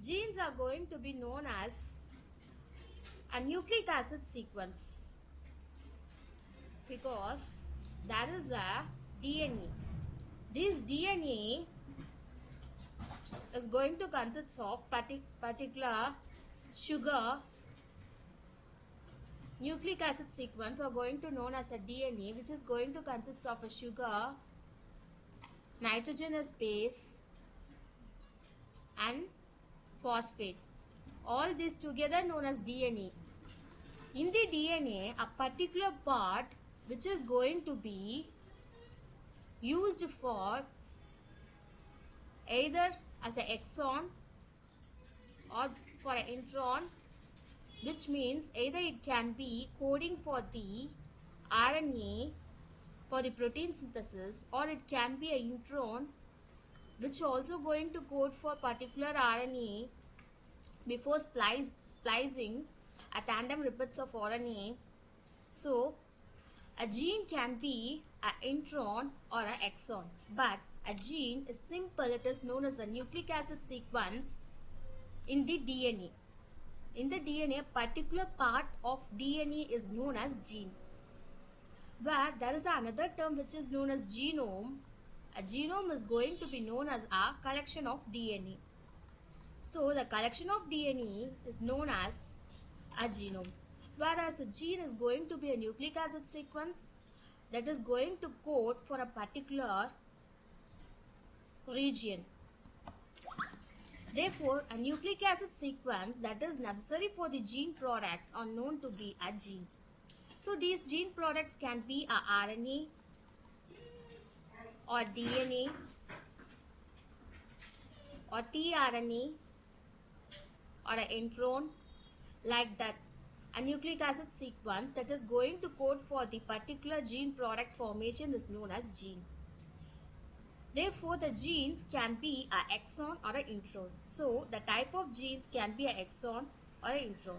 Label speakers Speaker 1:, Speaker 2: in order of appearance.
Speaker 1: Genes are going to be known as a nucleic acid sequence because that is a DNA. This DNA is going to consist of particular sugar nucleic acid sequence, or going to known as a DNA, which is going to consist of a sugar, nitrogenous base and phosphate. All this together known as DNA. In the DNA, a particular part which is going to be used for either as an exon or for an intron, which means either it can be coding for the RNA for the protein synthesis, or it can be an intron which also going to code for particular RNA before splicing a tandem repeats of RNA. So a gene can be an intron or an exon, but a gene is simple. It is known as a nucleic acid sequence in the DNA. In the DNA, a particular part of DNA is known as gene. Where there is another term which is known as genome. A genome is going to be known as a collection of DNA. So the collection of DNA is known as a genome. Whereas a gene is going to be a nucleic acid sequence that is going to code for a particular region. Therefore, a nucleic acid sequence that is necessary for the gene products are known to be a gene. So these gene products can be a RNA or DNA or tRNA or an intron, like that. A nucleic acid sequence that is going to code for the particular gene product formation is known as gene. Therefore, the genes can be an exon or an intron. So, the type of genes can be an exon or an intron.